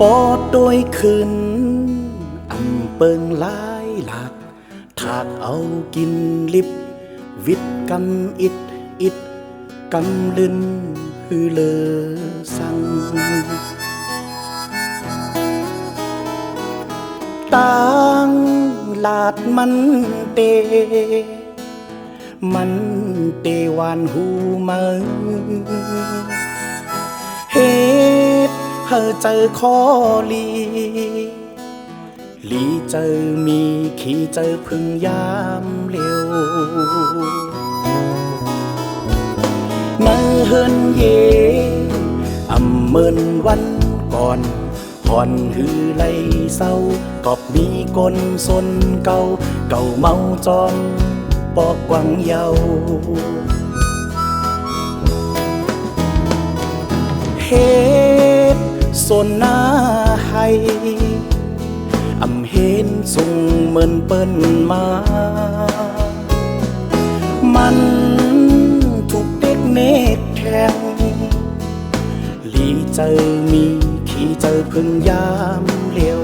ปอดโดยคืนอำเปิงหลายหลากถากเอากินลิบวิดกันอิดอิดกำลึนฮือเลอสังต่างลาดมันเตมันเตวานหูมือเฮ็ดเฮอเจอคอลีเจอมีขี้เจอพึ่งยามเร็วเมื่อเฮินเยอำเมินวันก่อนผ่อนหือไหลเศร้ากอบมีกลสนเก่าเมาจอมปอกกวังเยาเฮ็ดสนหน้าให้อำเห็นส่งเหมือนเปิ้นมามันถูกเด็กเนตแทงเจอมีขี้เจอพึ่งยามเร็ว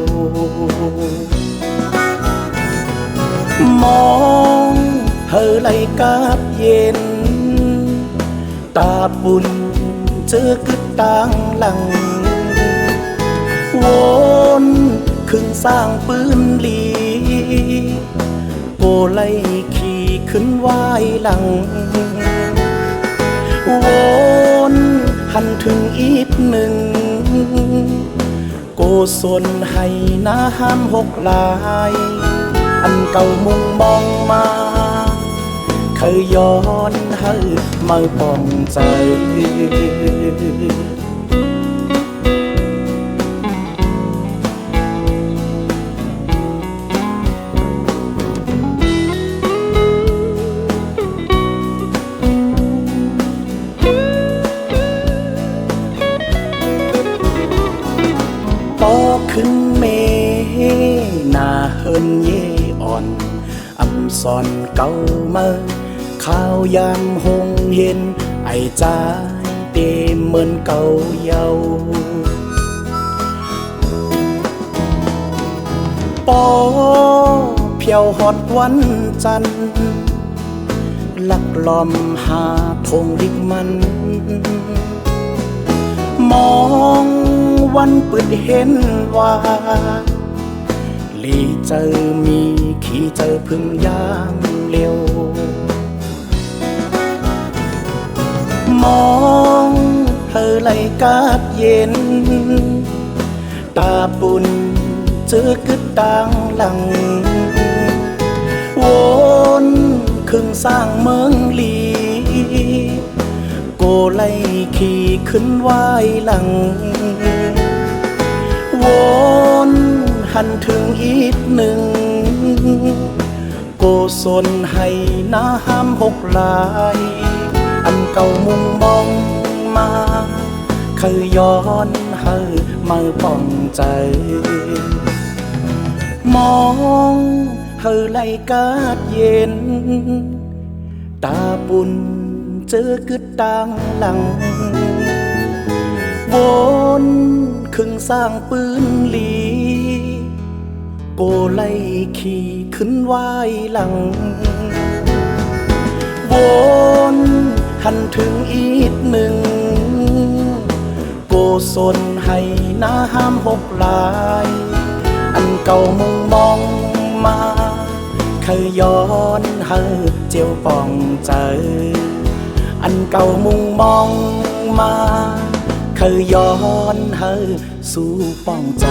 มองเฮอไหลกาบเย็นตาปุ่นเจอกึดต่างหลังวนครึ่งสร้างปืนลีโกไล่ขี่ขึ้นไหวหลังวนหันถึงอีกหนึ่งโกศลให้น้าห้ามหกลายอันเก่ามุ่งมองมาเคยย้อนให้มาปองใจปอขึ้นเมหน้าเฮินเยอ่อนอำสอนเก่ามาข้าวยามหงเห็นไอใจเต็มเหมือนเก่าเยาปอเพียวฮอดวันจันทร์ลักลอมหาทงลิกมันมองวันเปิดเห็นว่าเจอมีขี้เจอพึ่งยามเร็วมองเธอไหลกาดเย็นตาปุ่นเจอกึดต่างหลังวนครึ่งสร้างเมืองลีโกไล่ขี่ขึ้นไหวหลังวนหันถึงอีกหนึ่งโกศลให้น้าห้ามหกลายอันเก่ามุ่งมองมาเคยย้อนให้มาป้องใจมองเฮอไหลกาดเย็นตาปุ่นเจอกึดต่างหลังวนครึ่งสร้างปืนลีโกไล่ขี่ขึ้นไหวหลังวนหันถึงอีกหนึ่งโกศลให้น้าห้ามหกลายอันเก่ามุ่งมองมาเคยย้อนให้เจียวป่องใจอันเก่ามุ่งมองมาเคยย้อนให้สู่ป้องใจ